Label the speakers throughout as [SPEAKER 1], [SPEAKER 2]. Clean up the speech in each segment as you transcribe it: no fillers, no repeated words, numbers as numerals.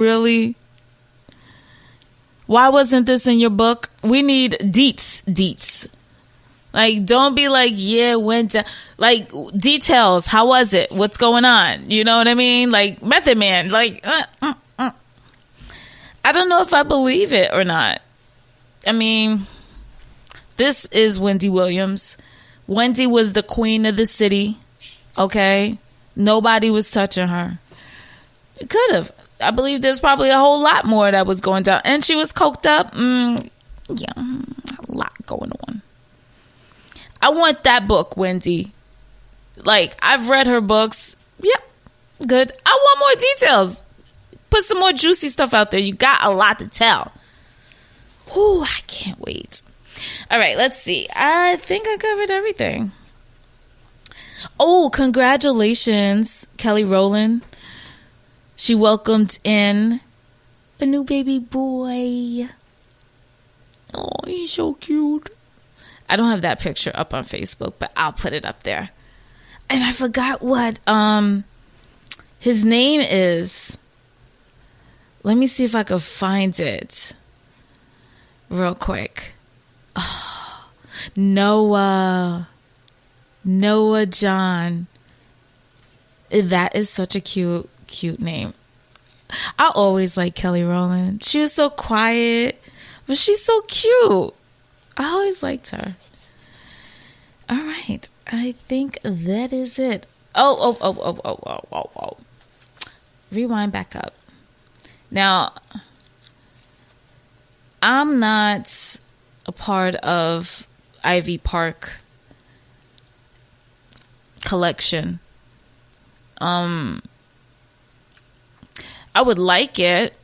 [SPEAKER 1] Really? Why wasn't this in your book? We need deets. Like, don't be like, yeah, went down. Like, details. How was it? What's going on? You know what I mean? Like, Method Man. Like, I don't know if I believe it or not. I mean, this is Wendy Williams. Wendy was the queen of the city. Okay? Nobody was touching her. It could have. I believe there's probably a whole lot more that was going down. And she was coked up. Yeah, a lot going on. I want that book, Wendy. Like, I've read her books. Yep, good. I want more details. Put some more juicy stuff out there. You got a lot to tell. Ooh, I can't wait. All right, let's see. I think I covered everything. Oh, congratulations, Kelly Rowland. She welcomed in a new baby boy. Oh, he's so cute. I don't have that picture up on Facebook, but I'll put it up there. And I forgot what his name is. Let me see if I can find it real quick. Oh, Noah John. That is such a cute name. I always liked Kelly Rowland. She was so quiet, but she's so cute. I always liked her. All right. I think that is it. Oh. Rewind back up. Now, I'm not a part of Ivy Park collection. I would like it.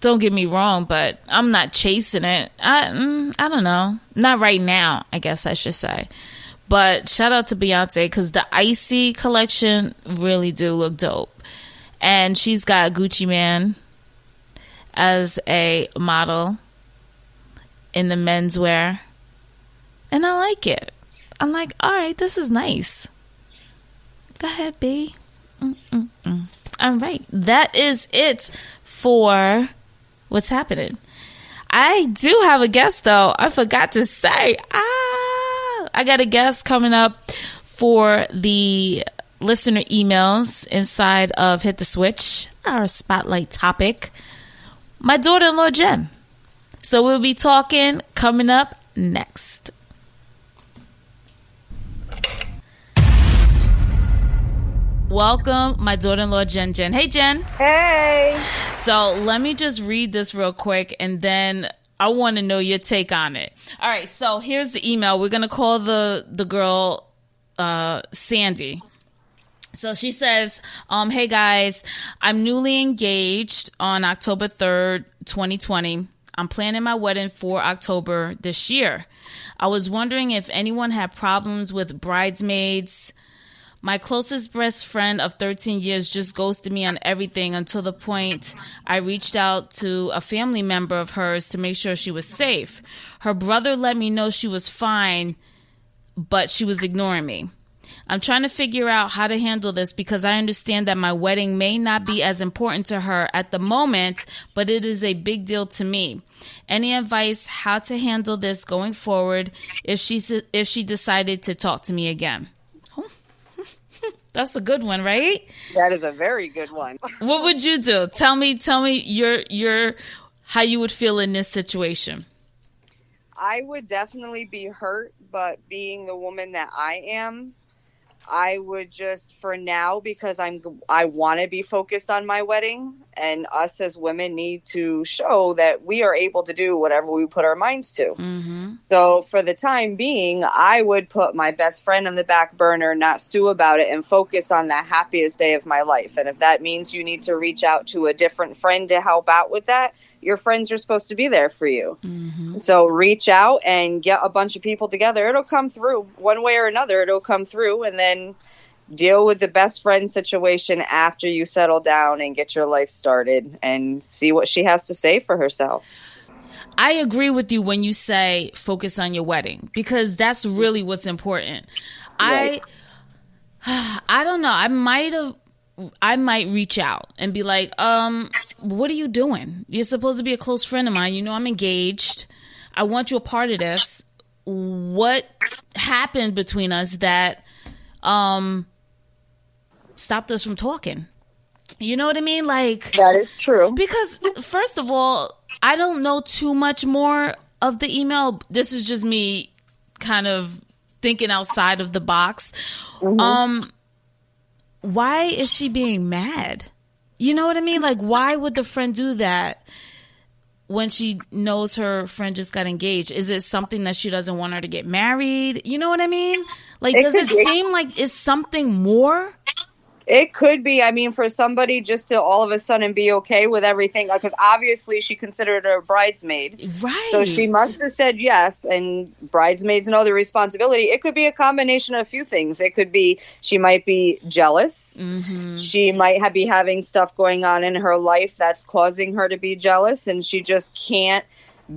[SPEAKER 1] Don't get me wrong, but I'm not chasing it. I don't know. Not right now, I guess I should say. But shout out to Beyonce, because the Icy collection really do look dope. And she's got Gucci Man as a model in the menswear. And I like it. I'm like, all right, this is nice. Go ahead, B. All right. That is it for what's happening. I do have a guest, though. I forgot to say. I got a guest coming up for the listener emails inside of Hit the Switch, our spotlight topic. My daughter-in-law, Jen. So we'll be talking coming up next. Welcome, my daughter-in-law, Jen. Hey, Jen.
[SPEAKER 2] Hey.
[SPEAKER 1] So let me just read this real quick, and then I want to know your take on it. All right, so here's the email. We're going to call the girl Sandy. So she says, hey, guys, I'm newly engaged on October 3rd, 2020. I'm planning my wedding for October this year. I was wondering if anyone had problems with bridesmaids. My closest best friend of 13 years just ghosted me on everything until the point I reached out to a family member of hers to make sure she was safe. Her brother let me know she was fine, but she was ignoring me. I'm trying to figure out how to handle this because I understand that my wedding may not be as important to her at the moment, but it is a big deal to me. Any advice how to handle this going forward if she decided to talk to me again? That's a good one, right?
[SPEAKER 2] That is a very good one.
[SPEAKER 1] What would you do? Tell me your how you would feel in this situation.
[SPEAKER 2] I would definitely be hurt, but being the woman that I am, I would just, for now, because I want to be focused on my wedding, and us as women need to show that we are able to do whatever we put our minds to. Mm-hmm. So for the time being, I would put my best friend on the back burner, not stew about it, and focus on the happiest day of my life. And if that means you need to reach out to a different friend to help out with that, your friends are supposed to be there for you. Mm-hmm. So reach out and get a bunch of people together. It'll come through one way or another. It'll come through, and then deal with the best friend situation after you settle down and get your life started and see what she has to say for herself.
[SPEAKER 1] I agree with you when you say focus on your wedding, because that's really what's important. Right. I don't know. I might have I might reach out and be like, what are you doing? You're supposed to be a close friend of mine. You know, I'm engaged. I want you a part of this. What happened between us that stopped us from talking? You know what I mean? Like,
[SPEAKER 2] that is true.
[SPEAKER 1] Because first of all, I don't know too much more of the email. This is just me kind of thinking outside of the box. Mm-hmm. Why is she being mad? You know what I mean? Like, why would the friend do that when she knows her friend just got engaged? Is it something that she doesn't want her to get married? You know what I mean? Like, does it seem like it's something more?
[SPEAKER 2] It could be. I mean, for somebody just to all of a sudden be okay with everything, because obviously she considered her a bridesmaid.
[SPEAKER 1] Right.
[SPEAKER 2] So she must have said yes, and bridesmaids know the responsibility. It could be a combination of a few things. It could be she might be jealous. Mm-hmm. She might be having stuff going on in her life that's causing her to be jealous, and she just can't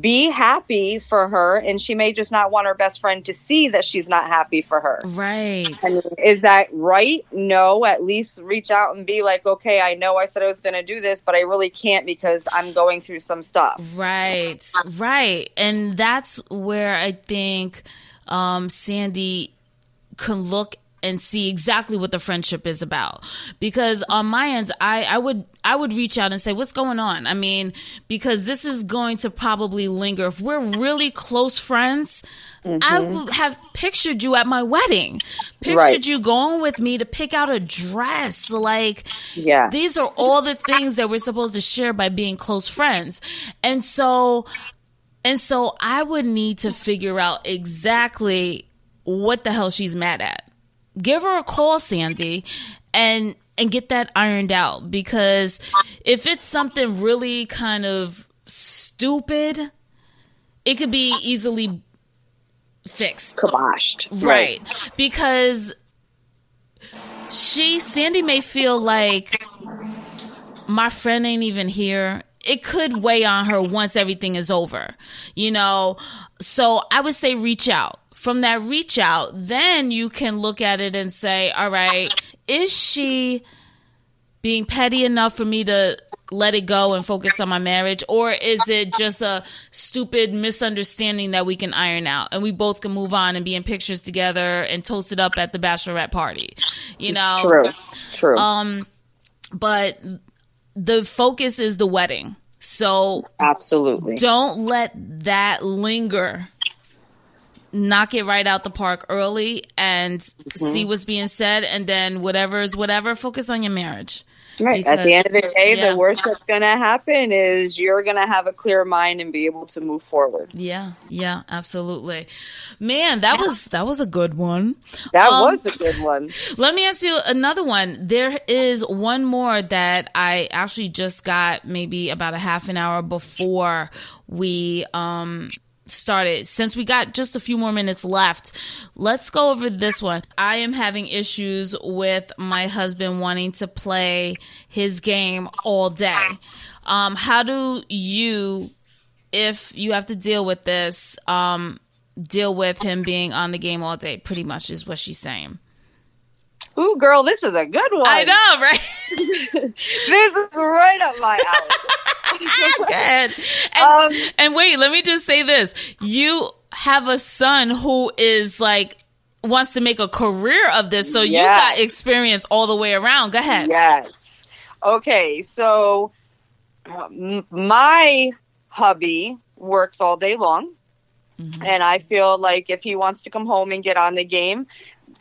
[SPEAKER 2] be happy for her, and she may just not want her best friend to see that she's not happy for her.
[SPEAKER 1] Right.
[SPEAKER 2] I mean, is that right? No, at least reach out and be like, okay, I know I said I was going to do this, but I really can't because I'm going through some stuff.
[SPEAKER 1] Right. Right. And that's where I think Sandy can look and see exactly what the friendship is about. Because on my end, I would reach out and say, what's going on? I mean, because this is going to probably linger. If we're really close friends, mm-hmm. I would have pictured you at my wedding, pictured you going with me to pick out a dress. Like, these are all the things that we're supposed to share by being close friends. And so I would need to figure out exactly what the hell she's mad at. Give her a call, Sandy, and get that ironed out. Because if it's something really kind of stupid, it could be easily fixed.
[SPEAKER 2] Kiboshed.
[SPEAKER 1] Right. Because Sandy may feel like my friend ain't even here. It could weigh on her once everything is over, you know? So I would say reach out. From that reach out, then you can look at it and say, all right, is she being petty enough for me to let it go and focus on my marriage? Or is it just a stupid misunderstanding that we can iron out and we both can move on and be in pictures together and toast it up at the bachelorette party? You know?
[SPEAKER 2] True.
[SPEAKER 1] But the focus is the wedding. So
[SPEAKER 2] absolutely
[SPEAKER 1] don't let that linger. Knock it right out the park early and see what's being said, and then whatever is whatever, focus on your marriage.
[SPEAKER 2] Right. Because, at the end of the day, the worst that's going to happen is you're going to have a clear mind and be able to move forward.
[SPEAKER 1] Yeah, absolutely. Man, that was a good one.
[SPEAKER 2] That was a good one.
[SPEAKER 1] Let me ask you another one. There is one more that I actually just got maybe about a half an hour before we started. Since we got just a few more minutes left, let's go over this one. I am having issues with my husband wanting to play his game all day. How do you, if you have to deal with this, deal with him being on the game all day? Pretty much is what she's saying.
[SPEAKER 2] Ooh, girl, this is a good one.
[SPEAKER 1] I know, right?
[SPEAKER 2] This is right up my alley.
[SPEAKER 1] Good. And wait, let me just say this. You have a son who is like, wants to make a career of this. So you got experience all the way around. Go ahead.
[SPEAKER 2] Yes. Okay. So my hubby works all day long. Mm-hmm. And I feel like if he wants to come home and get on the game,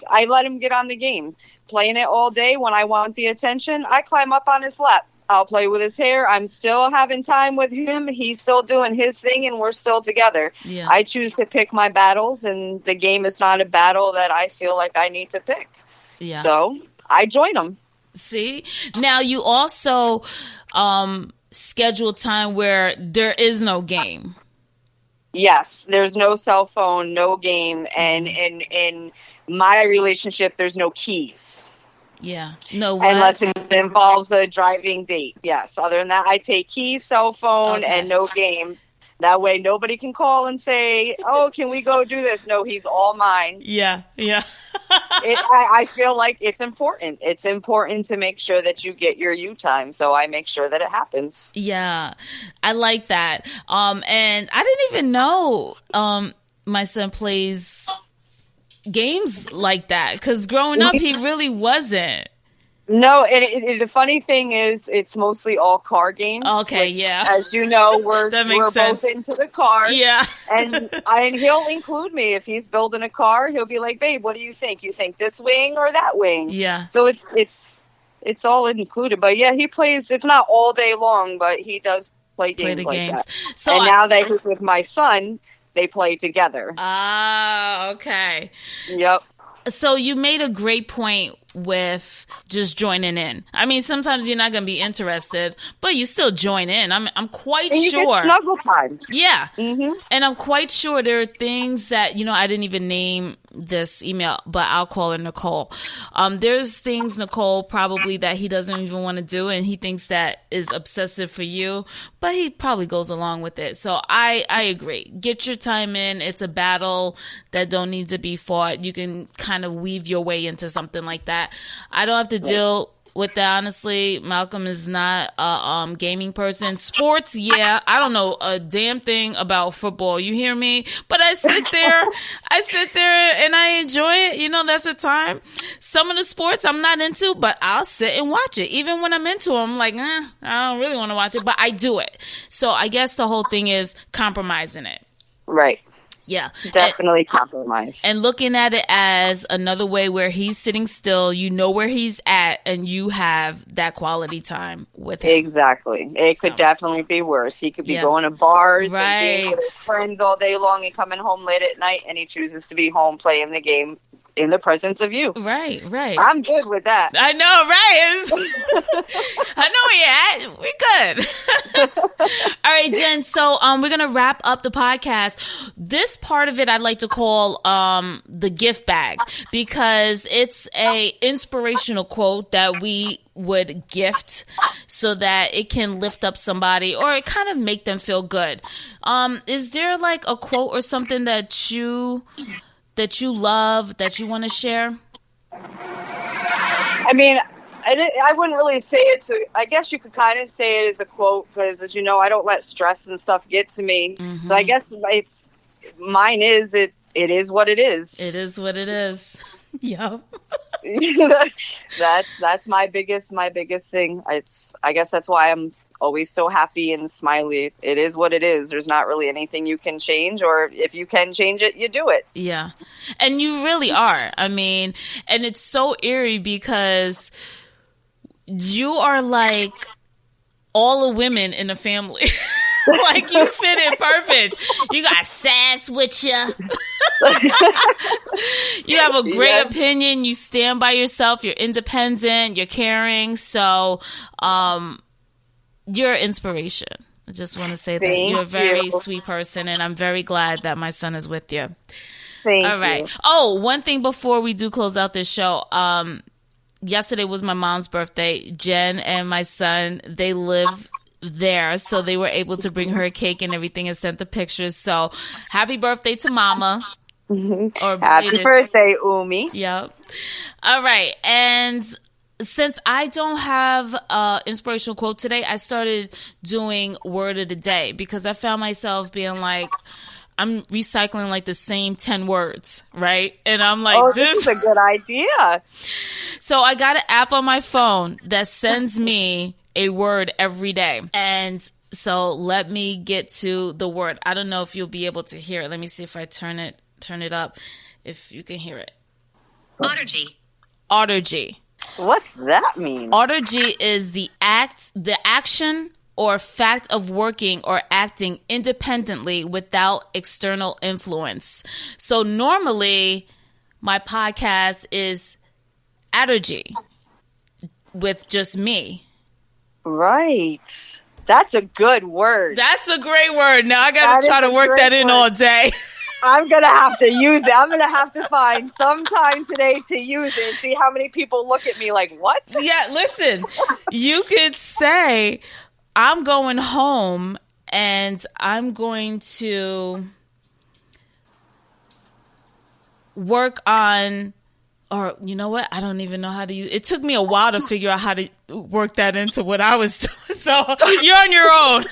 [SPEAKER 2] I let him get on the game. Playing it all day, when I want the attention, I climb up on his lap. I'll play with his hair. I'm still having time with him. He's still doing his thing, and we're still together. Yeah. I choose to pick my battles, and the game is not a battle that I feel like I need to pick. Yeah. So I join him.
[SPEAKER 1] See? Now, you also schedule time where there is no game.
[SPEAKER 2] Yes, there's no cell phone, no game, and in my relationship, there's no keys.
[SPEAKER 1] Yeah, no what?
[SPEAKER 2] Unless it involves a driving date. Yes, other than that, I take keys, cell phone, and no game. That way, nobody can call and say, "Oh, can we go do this?" No, he's all mine.
[SPEAKER 1] Yeah.
[SPEAKER 2] I feel like it's important. It's important to make sure that you get your you time. So I make sure that it happens.
[SPEAKER 1] Yeah, I like that. And I didn't even know my son plays games like that, because growing up he really wasn't.
[SPEAKER 2] No, and the funny thing is, it's mostly all car games.
[SPEAKER 1] Okay,
[SPEAKER 2] which,
[SPEAKER 1] yeah.
[SPEAKER 2] As you know, we're both into the cars.
[SPEAKER 1] Yeah.
[SPEAKER 2] and he'll include me if he's building a car. He'll be like, "Babe, what do you think? You think this wing or that wing?"
[SPEAKER 1] Yeah.
[SPEAKER 2] So it's all included. But yeah, he plays. It's not all day long, but he does play games like that.
[SPEAKER 1] So
[SPEAKER 2] now that he's with my son, they play together.
[SPEAKER 1] Ah, okay.
[SPEAKER 2] Yep.
[SPEAKER 1] So you made a great point with just joining in. I mean, sometimes you're not going to be interested, but you still join in. I'm quite
[SPEAKER 2] and you
[SPEAKER 1] sure.
[SPEAKER 2] Get snuggle time.
[SPEAKER 1] Yeah.
[SPEAKER 2] Mm-hmm.
[SPEAKER 1] And I'm quite sure there are things that, I didn't even name this email, but I'll call her Nicole. There's things, Nicole, probably that he doesn't even want to do, and he thinks that is obsessive for you, but he probably goes along with it. So I agree. Get your time in. It's a battle that don't need to be fought. You can kind of weave your way into something like that. I don't have to deal with that, honestly. Malcolm is not a gaming person. Sports, yeah. I don't know a damn thing about football. You hear me? But I sit there and I enjoy it. That's the time. Some of the sports I'm not into, but I'll sit and watch it. Even when I'm into them, I'm like, I don't really want to watch it, but I do it. So I guess the whole thing is compromising it.
[SPEAKER 2] Right.
[SPEAKER 1] Yeah.
[SPEAKER 2] Definitely compromise.
[SPEAKER 1] And looking at it as another way where he's sitting still, you know where he's at, and you have that quality time with him.
[SPEAKER 2] Exactly. It could definitely be worse. He could be going to bars and being with his friends all day long and coming home late at night, and he chooses to be home playing the game in the presence of you.
[SPEAKER 1] Right.
[SPEAKER 2] I'm good with that.
[SPEAKER 1] I know, right? I know where you're at. We good. All right, Jen. So we're gonna wrap up the podcast. This part of it I'd like to call the gift bag, because it's a inspirational quote that we would gift so that it can lift up somebody or it kind of make them feel good. Is there like a quote or something that you love, that you want to share?
[SPEAKER 2] I mean, I wouldn't really say it. So I guess you could kind of say it as a quote, because as you know, I don't let stress and stuff get to me. Mm-hmm. So I guess mine is it is what it is.
[SPEAKER 1] It is what it is. Yep.
[SPEAKER 2] That's my biggest thing. I guess that's why I'm always so happy and smiley. It is what it is. There's not really anything you can change, or if you can change it, you do it.
[SPEAKER 1] Yeah. And you really are. I mean, and it's so eerie because you are like all the women in the family. Like, you fit in perfect. You got sass with you. You have a great opinion. You stand by yourself. You're independent. You're caring. So, you're inspiration. I just want to say that you're a very sweet person, and I'm very glad that my son is with you.
[SPEAKER 2] Thank you.
[SPEAKER 1] All right. Oh, one thing before we do close out this show. Yesterday was my mom's birthday. Jen and my son, they live there, so they were able to bring her a cake and everything and sent the pictures. So happy birthday to Mama. Or
[SPEAKER 2] happy birthday, Umi.
[SPEAKER 1] Yep. All right. And since I don't have an inspirational quote today, I started doing word of the day, because I found myself being like, I'm recycling like the same 10 words, right? And I'm like,
[SPEAKER 2] this is a good idea.
[SPEAKER 1] So I got an app on my phone that sends me a word every day. And so let me get to the word. I don't know if you'll be able to hear it. Let me see if I turn it up, if you can hear it. Autargy.
[SPEAKER 2] What's that mean?
[SPEAKER 1] Autargy is the action or fact of working or acting independently without external influence. So normally my podcast is Autargy with just me.
[SPEAKER 2] Right. That's a good word.
[SPEAKER 1] That's a great word. Now I got to try to work that in all day.
[SPEAKER 2] I'm going to have to use it. I'm going to have to find some time today to use it and see how many people look at me like, what?
[SPEAKER 1] Yeah, listen, you could say, I'm going home and I'm going to work on Or, you know what? I don't even know how to use it. Took me a while to figure out how to work that into what I was doing. So you're on your own.